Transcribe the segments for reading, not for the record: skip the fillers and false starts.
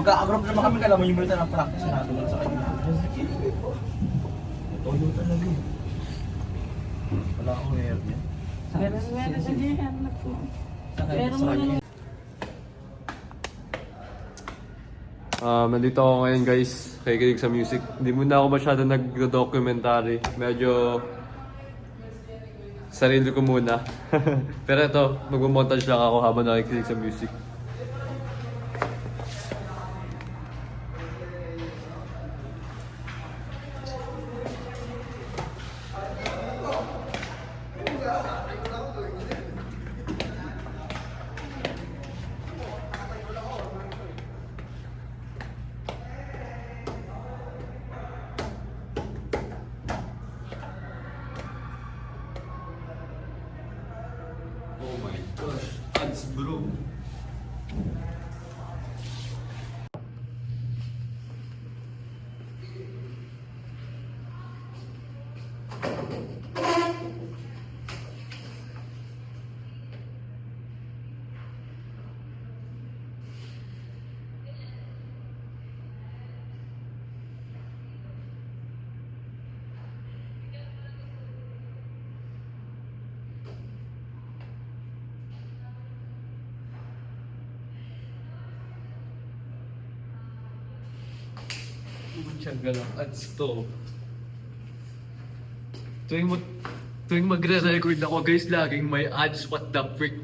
Mag-a-abroad naman kami, kala mo yung multa ng practice na natin sa kanya. Toyo talaga eh. Wala akong hair niya. Meron sa diyan. Meron mo na. Nandito ako ngayon guys, kikinig sa music. Hindi muna ako masyado nag-documentary. Medyo sarili ko muna. Pero ito, mag-montage lang ako habang nakikinig sa music. Oh my gosh, ads bro. Tiyaga lang ads to. Tuwing magre-record ako guys, laging may ads, what the frick.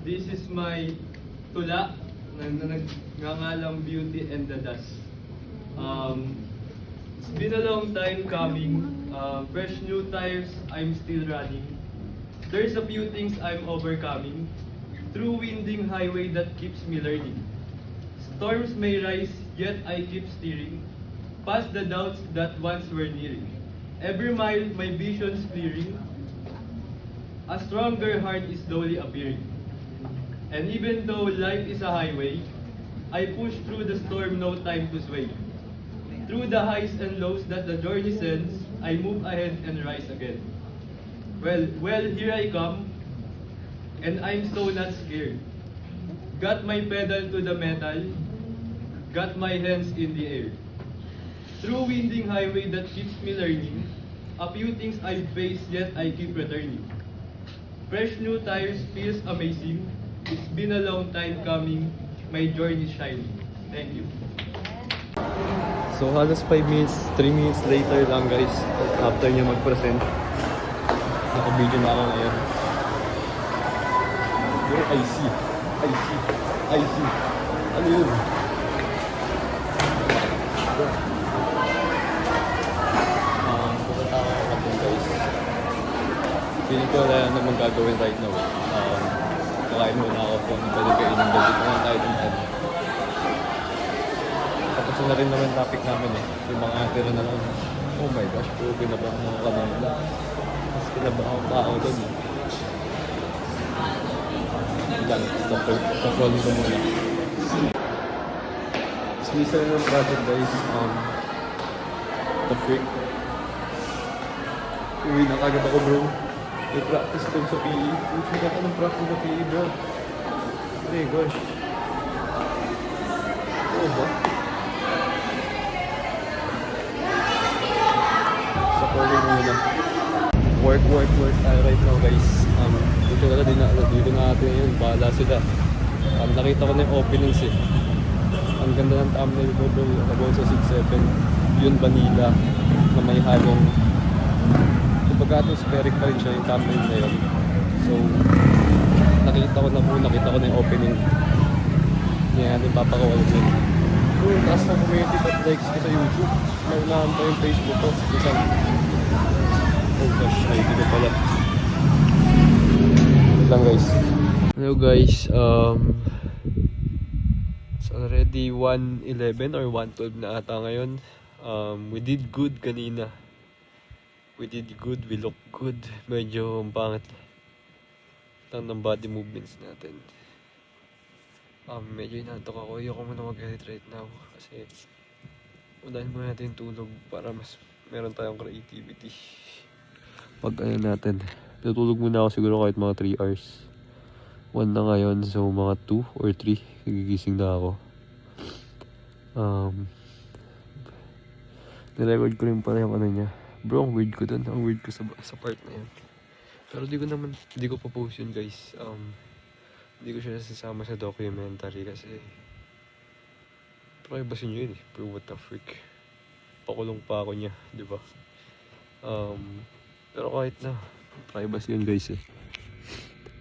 This is my tula na nagngangalang Beauty and the Dust. It's been a long time coming. Fresh new tires, I'm still running. There's a few things I'm overcoming. Through winding highway that keeps me learning. Storms may rise, yet I keep steering. Past the doubts that once were nearing. Every mile, my vision's clearing. A stronger heart is slowly appearing. And even though life is a highway, I push through the storm, no time to sway. Through the highs and lows that the journey sends, I move ahead and rise again. Well, here I come, and I'm so not scared. Got my pedal to the metal, got my hands in the air. Through winding highway that keeps me learning, a few things I've faced, yet I keep returning. Fresh new tires feels amazing. It's been a long time coming. My journey is shining. Thank you. So halos 5 minutes, 3 minutes later lang guys, after niya mag-present. Naka-video na ako ngayon. Yung IC. Ano yun? Pupunta ako kapag guys. Feeling ko wala naman gagawin right now. Kakain muna ako kung pwede kainin gabi naman tayo ng ano. Tapos na rin naman topic namin eh. Yung mga tira na lang. Oh my gosh, puro binabang mga kanila. Mas kinabahan pa ako doon eh. Lang, stop rolling ko muna. Squeeze na yung project guys. The freak. Uwi na kagad ako bro. May practice doon sa PE. Uwi ka ng practice sa PE bro. Oh my gosh. Oo ba? Stop rolling muna. Work tayo right now guys. Dito na natin yun, bahala sila. Nakita ko na yung openings eh. Ang ganda ng thumbnail ko bro, about sa 6-7. Yun vanilla na may halong pagka-atmospheric pa rin siya yung thumbnail na yun. So, nakita ko na yung opening. Hindi natin papakawalan yun. Bro, taas na community at likes ko sa YouTube. Naunahan pa yung Facebook ko. Isang, oh gosh, ay dito pala. Wait lang guys. Hello guys, already 1:11 or 1:12 na ata ngayon. We did good kanina. We did good, we look good. Medyo pangit lang ng body movements natin. Medyo inaantok ako. Ayoko muna mag-edit right now kasi unahin muna natin yung tulog para mas meron tayong creativity. Pag ano natin, tutulog muna ako siguro kahit mga 3 hours. 1 na ngayon, so mga 2 or 3 nagigising na ako. Nirecord ko rin pala yung ano niya. Bro, ang weird ko dun. Ang weird ko sa part na yun. Pero di ko pa post yun guys. Hindi ko siya sasama sa documentary kasi privacy niyo yun eh. Bro, what the freak. Pakulong pa ako niya, di ba? Pero kahit na, privacy yun guys eh.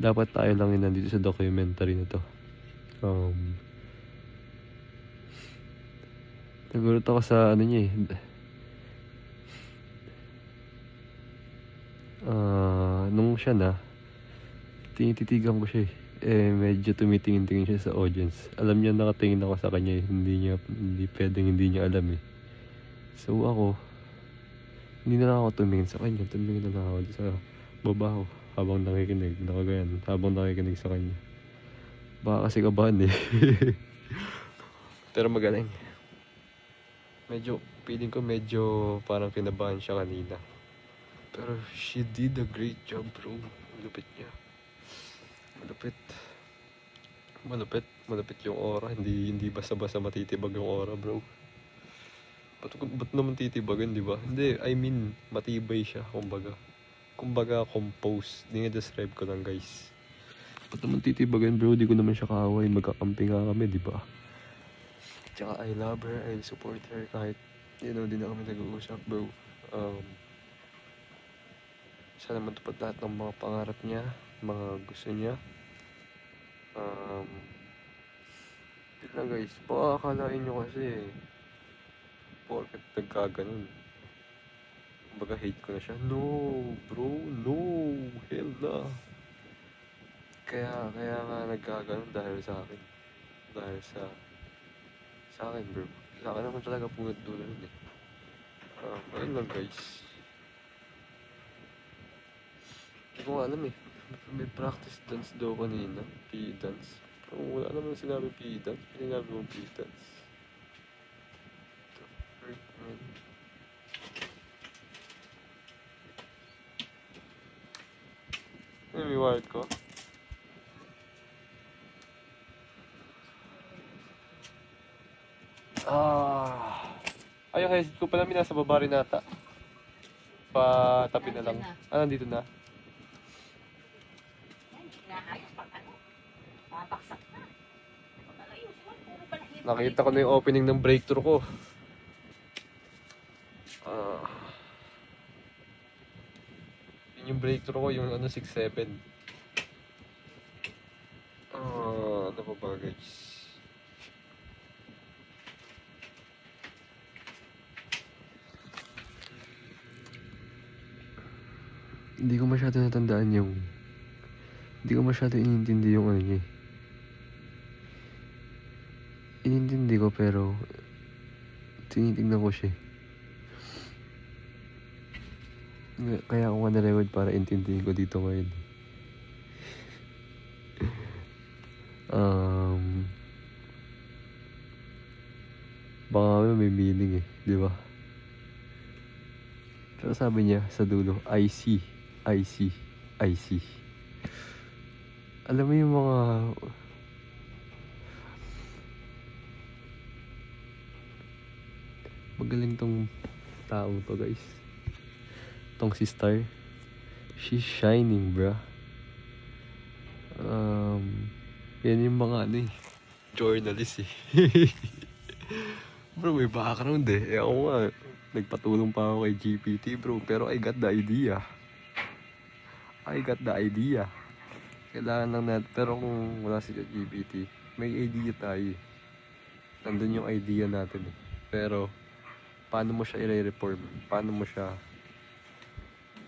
Dapat tayo lang yun nandito sa documentary na to. Nagulat ako sa ano niya eh. Nung siya na, tinititigan ko siya eh. Medyo tumitingin-tingin siya sa audience. Alam niya nakatingin ako sa kanya eh. Hindi pwedeng hindi niya alam eh. So ako, hindi na lang ako tumingin sa kanya. Tumingin na lang ako sa baba ko. Habang nakikinig, habang nakikinig sa kanya. Baka kasi kabahan eh. Pero magaling. Feeling ko medyo parang kinabahan siya kanina. Pero she did a great job bro. Malupit niya. Malupit yung aura. Hindi basta-basta matitibag yung aura bro. Ba't naman titibagan, di ba? Hindi, I mean, matibay siya, kumbaga composed. Describe ko lang guys. Ba't naman titibagan bro? Di ko naman siya kaaway. Magkakampi nga kami, di ba? Tsaka I love her, I support her kahit di na kami nag-uusap bro. Sana matupad lahat ng mga pangarap niya, mga gusto niya. Yun lang guys. Baka akalain nyo kasi porket nagkaganon. Kumbaga hate ko na siya. No bro, no. Hell na. Kaya nga nagkaganon dahil sa akin. Dahil sa akin bro. Sa akin naman talaga punot dulo nun eh. Ayun lang guys. Hindi ko alam eh. May practice dance daw kanina. PE dance. Pero wala naman sinabi PE dance. Pininabi mo PE dance. May wired ko. Ayun, headset ko pala, nasa baba rin nata. Patabi na lang. Nandito na. Nakita ko na yung opening ng breakthrough ko. Yun yung breakthrough ko, yung 6-7. Ano pa ba guys? Hindi ko masyado natandaan yung... Hindi ko masyado inintindi yung ano niya. Inintindi ko pero... Tinitignan ko siya. Kaya ako nga na-record para intindihin ko dito ngayon. Baka may meaning eh, di ba? Pero sabi niya sa dulo, I see. Alam mo yung mga... Magaling tong taong to guys. Tong si Star. She's shining bro. Yan yung mga journalist eh. Bro, may background eh. Ako nga, nagpatulong pa ako kay GPT bro. Pero I got the idea. Kailangan lang natin. Pero kung wala si GPT, may idea tayo eh. Nandun yung idea natin eh. Pero, paano mo siya i-reform? Paano mo siya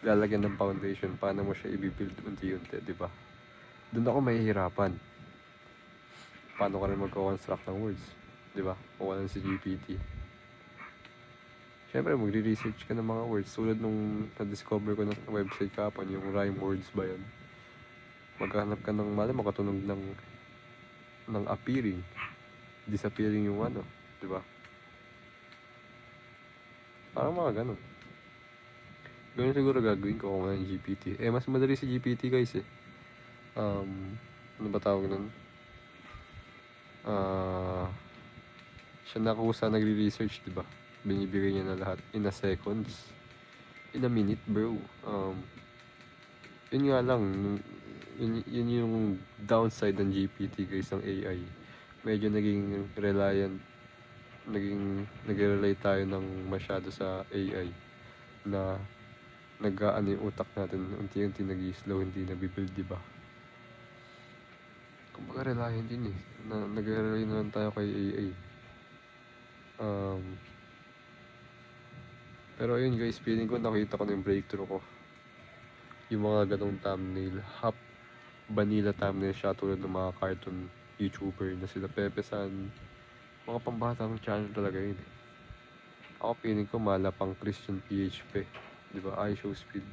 lalagyan ng foundation? Paano mo siya i-build unti-unti, di ba? Doon ako mahihirapan. Paano ka rin magko-construct ng words? Di ba? Kung walang si GPT. Siyempre, magre-research ka ng mga words. Tulad nung na-discover ko na website kapon, yung rhyme words ba yun? Maghanap ka ng mali, makatunog ng appearing. Disappearing yung ano, di ba? Parang mga ganun. Ganun siguro gagawin ko kung ano yung GPT. Mas madali si GPT guys eh. Ano ba tawag nun? Siya na kusa nagre-research, di ba? Binibigay niya na lahat in a seconds. In a minute, bro. Yun nga lang, yun yung downside ng GPT guys, ng AI. Medyo naging reliant, nag-rely tayo ng masyado sa AI na nag-aano yung utak natin, unti-unti nag-slow, hindi nabibuild, di ba? Kumbaga reliant din eh, nag-rely na lang tayo kay AI. Pero ayun guys, feeling ko nakita ko na yung breakthrough ko. Yung mga ganong thumbnail, half vanilla thumbnail siya tulad ng mga cartoon YouTuber na sila Pepe San. Mga pambatang channel talaga yun eh. Ako feeling ko malapang Christian PHP. Di ba? iShowSpeed.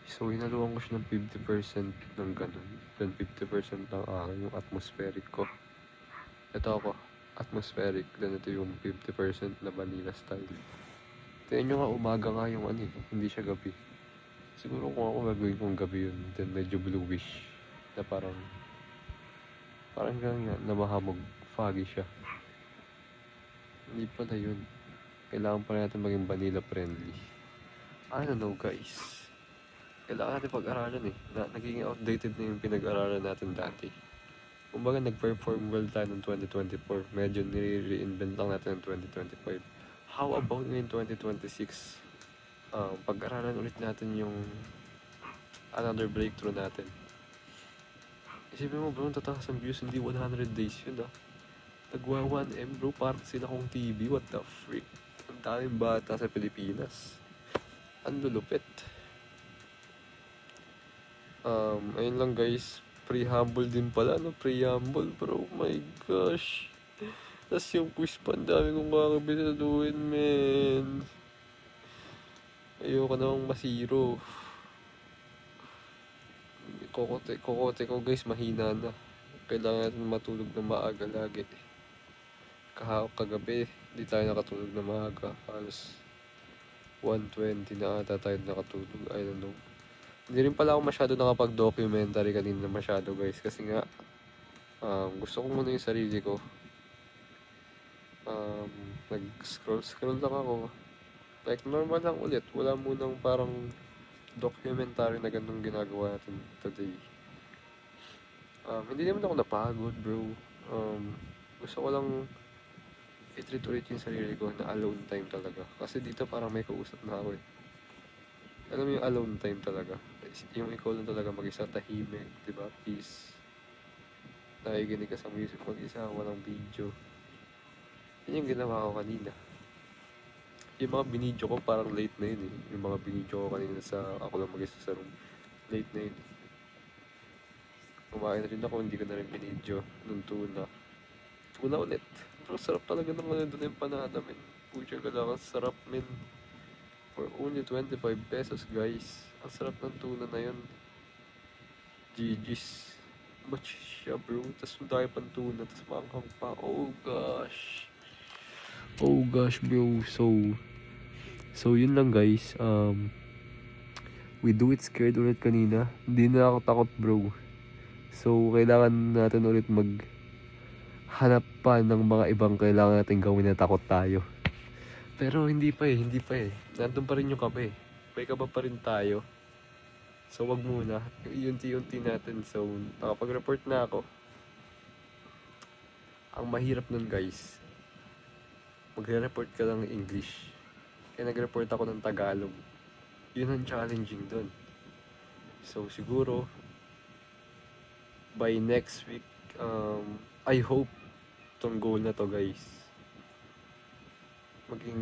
So inaluan ko siya ng 50% ng ganun. Then 50% ng yung atmospheric ko. Ito ako, atmospheric. Then ito yung 50% na vanilla style. Tingnan nyo nga, umaga nga yung ano eh, hindi siya gabi. Siguro kung ako gagawin kong gabi yun, then medyo bluish. Na parang ganyan, na mahamog, foggy siya. Hindi pala yun. Kailangan pa natin maging vanilla friendly. I don't know guys. Kailangan natin pag-aralan eh. Naging outdated na yung pinag-aralan natin dati. Kumbaga nag-perform well tayo ng 2024. Medyo nire-reinvent lang natin ng 2025. How about ngayon 2026? Pag-aralan ulit natin yung another breakthrough natin. Isipin mo bro, tataas ang views, hindi 100 days yun Nagwa 1M bro, parang sila kong TV, what the freak. Ang daming bata sa Pilipinas. Ang lulupit. Ayun lang guys, pre-humble din pala, pre-humble bro, oh my gosh. Tas yung quiz pa, ang dami kong kakabisaduhin, men. Ayoko namang masiro. Kokote ko guys, mahina na. Kailangan natin matulog na maaga lagi. Kagabi, di tayo nakatulog na maaga. Halos 1:20 na ata tayo nakatulog, I don't know. Hindi rin pala ako masyado nakapag-documentary kanina masyado guys. Kasi nga, gusto ko muna yung sarili ko. Nag-scroll lang ako. Like normal lang ulit. Wala munang parang documentary na ganun ginagawa natin today. Hindi naman ako napagod bro. Gusto ko lang i-treat ulit yung sarili ko na alone time talaga. Kasi dito parang may kausap na ako eh. Alam mo yung alone time talaga. Yung ikaw lang talaga mag-isa, tahimik, diba? Peace. Nakikinig ka sa music mag-isa, walang video. Yun yung ginawa ko kanina. Yung mga binidyo ko parang late na yun eh. Yung mga binidyo ko kanina sa ako lang mag-isa sa room. Late na yun. Kumain na rin ako, hindi ko na rin binidyo nung tuna. Tuna ulit. Pero sarap talaga ng ano doon yung panada, men. Pucha ka lang, ang sarap, men. For only 25 pesos, guys. Ang sarap ng tuna na yun. GG's. Much siya, bro. Tapos madami pang tuna, tapos manghang pa. Oh, gosh. Oh, gosh, bro. So yun lang, guys. We do it scared ulit kanina. Hindi na ako takot, bro. So, kailangan natin ulit maghanap pa ng mga ibang kailangan natin gawin na takot tayo. Pero hindi pa eh. Nandun pa rin yung kape. May kaba pa rin tayo. So wag muna. Unti-unti natin. So nakapag-report na ako. Ang mahirap nun guys, magre-report ka lang ng English. Kaya nag-report ako ng Tagalog. Yun ang challenging dun. So siguro by next week, I hope tong goal na to guys, maging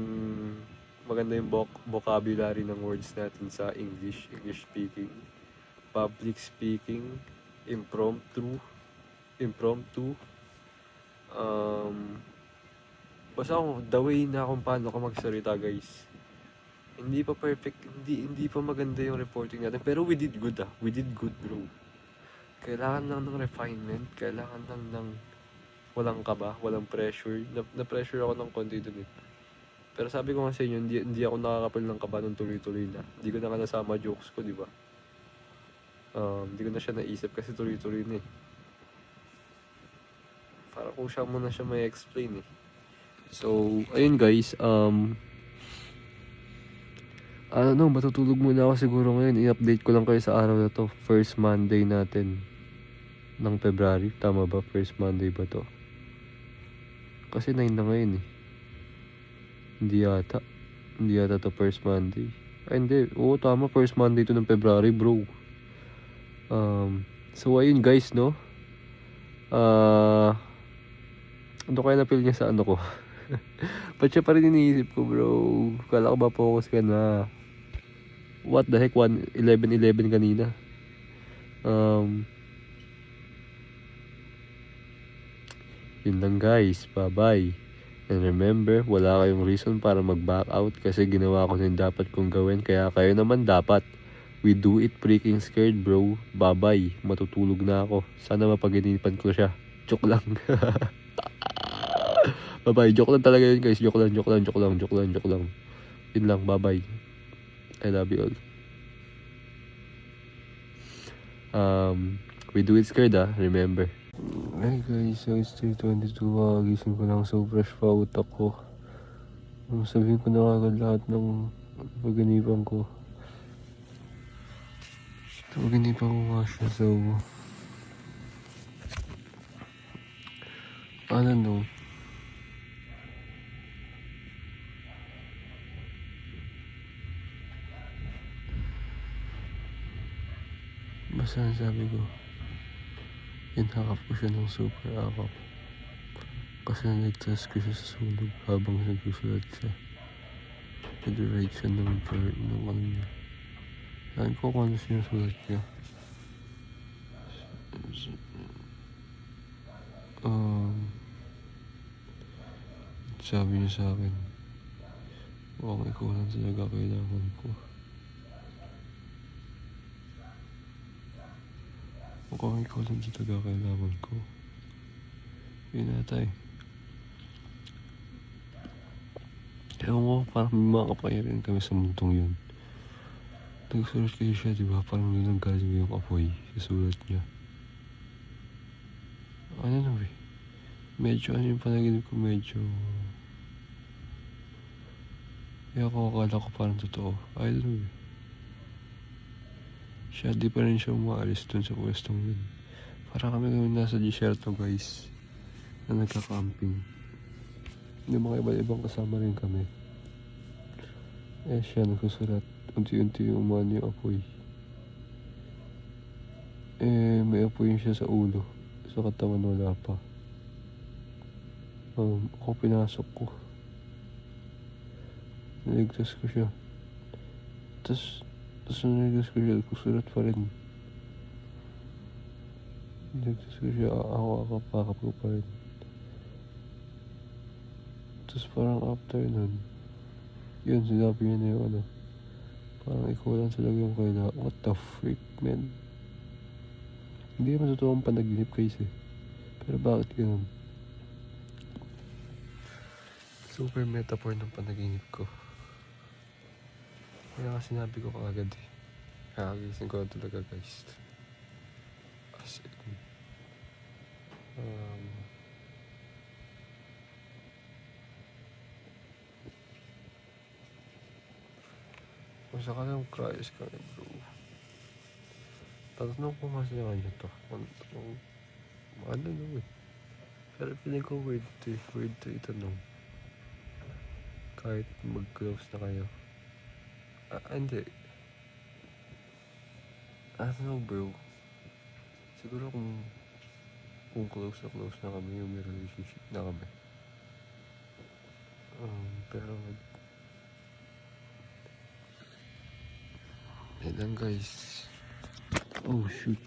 maganda yung vocabulary ng words natin sa English speaking, public speaking, impromptu, impromptu. Basta ako, the way na kung paano ka magsalita, guys. Hindi pa perfect, hindi pa maganda yung reporting natin. Pero we did good, ah. We did good, bro. Kailangan lang ng refinement. Kailangan lang ng walang kaba, walang pressure. Na-pressure ako ng konti dun eh. Pero sabi ko nga sa inyo, hindi ako nakakapal ng kaba nung tuloy-tuloy na. Hindi ko na nga nasama jokes ko, di ba? Hindi ko na siya naisip kasi tuloy-tuloy na eh. Para kung siya mo na siya may explain eh. So, ayun guys, matutulog muna ako siguro ngayon. I-update ko lang kayo sa araw na to. First Monday natin ng February. Tama ba? First Monday ba to? Kasi 9 na ngayon eh. Hindi yata to first Monday. Ay hindi. Oo, tama. First Monday to ng February, bro. So ayun guys, no? Ano kaya na-feel niya sa ano ko? Ba't siya pa rin iniisip ko, bro? Kala ko ba focus ka na? What the heck? 11:11 kanina. Yun lang guys. Bye-bye. And remember, wala kayong reason para mag-back out kasi ginawa ko yung dapat kong gawin. Kaya kayo naman dapat. We do it freaking scared, bro. Bye-bye. Matutulog na ako. Sana mapaginipan ko siya. Joke lang. Bye-bye. Joke lang talaga yun guys. Joke lang. Yun lang. Bye-bye. I love you all. We do it scared, ah. Remember. Hey guys, so it's 3:22. Gising ko lang. So fresh pa utak ko. Sabihin ko na agad lahat ng paganipan ko. Paganipan ko nga siya. So no. Basta sabi ko, inakap ko siya ng super akap. Kasi nag-test ko siya sa sunog habang nagsusulat siya. Nag-write siya ng part ng ano niya. Saan ko kung ano sinusulat niya. Sabi niya sa akin, mukhang ikaw lang talaga kailangan ko. Mukhang ikaw lang talaga kailangan ko. Yun na tayo. Ewan ko, parang may mga kapangyarihan kami sa mundong yun. Nagsulat kasi siya, diba? Parang nilanggaling yung apoy sa sulat niya. Ano na eh? Medyo ano yung panaginip ko, medyo... Kaya ako akala ko parang totoo. I don't know eh. Siya, di pa rin siya umaalis dun sa pwestong yun. Para kami nasa desierto guys. Na nagka-camping. May mga iba-ibang kasama rin kami. Siya nagsusulat. Unti-unti umano yung apoy. May apoy siya sa ulo. Sa katawan wala pa. Ako pinasok ko. Naligtas ko siya. Tapos naligtas ko siya. Nagsusulat pa rin. Naligtas ko siya. Ako pakap ko pa rin. Tapos parang after nun, yun, sinabi niya na yung ano, parang ikaw lang talaga yung kailangan. What the freak, man? Hindi naman totoong panaginip guys eh. Pero bakit ganun? Super metaphor ng panaginip ko. Kaya kasi sinabi ko kaagad eh. Kakagising ko lang talaga guys. As in, Masa ka lang cries ka na bro. Tatanong ko nga sa kanya to. Ano eh. Pero pinig ko weird to itanong. Kahit mag-close na kayo. Hindi. I don't know bro. Siguro kung close na kami, yung may relationship na kami. Pero yan lang guys. Oh shoot.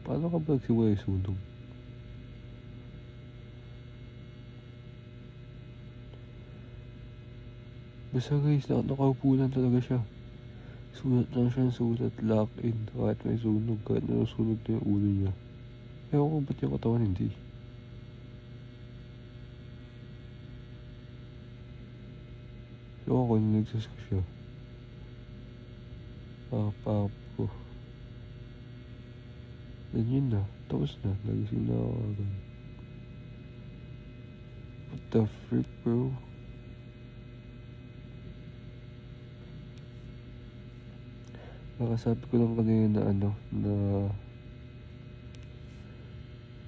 Paano ka ba nagsimula yung sunog? Basta guys, nakaupo lang talaga siya. Sulat lang siya, sulat, lock in. Kahit may sunog, kahit nasusunog na yung ulo niya. Ewan ko ba't yung katawan hindi. Ewan ko, niligsas ko siya. Pap ko. Then yun na, tapos na, nagising na ako agad. What the frick, bro? Nakasabi ko lang kanina na na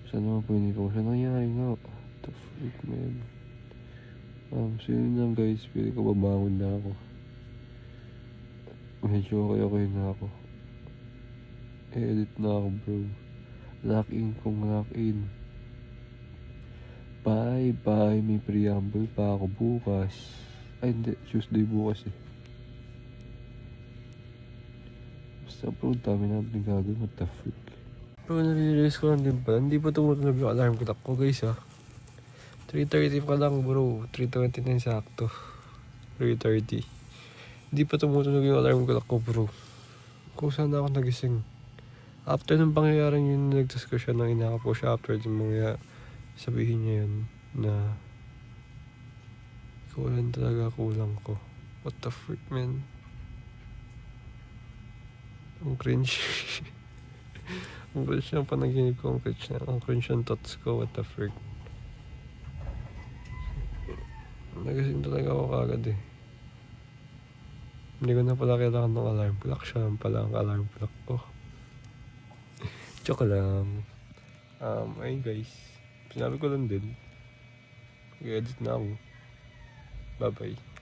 saan naman po hindi ko siya nangyari nga. What the frick, man? So yun lang guys, pili ko babangon na ako. Medyo okay na ako. Edit na ako, bro. Lock in kung lock in. Bye. May preamble pa ako bukas. Ay hindi, Tuesday bukas eh. Basta bro, dami natin gagawin. What the frick? Bro, nare-realize ko lang din pala. Hindi pa tumutunog yung alarm clock ko guys ha. 3:30 pa lang bro. 3:29 sakto. 3:30. Hindi pa tumutunog yung alarm clock ko bro. Kung saan ako nagising. After nung pangyayaring yun, nagtas ko siya nang inaka po siya after yung mga sabihin niya yun na kulang talaga kulang ko. What the frick, man? Ang cringe. Ang cringe na panaginip ko, ang cringe ng thoughts ko. What the frick? Nagising talaga ako kagad eh. Hindi ko na pala kailangan ng alarm clock. Siya lang pala ang alarm clock ko. Joke lang. Ayun guys. Sinabi ko lang din. Mag-edit na ako. Bye-bye.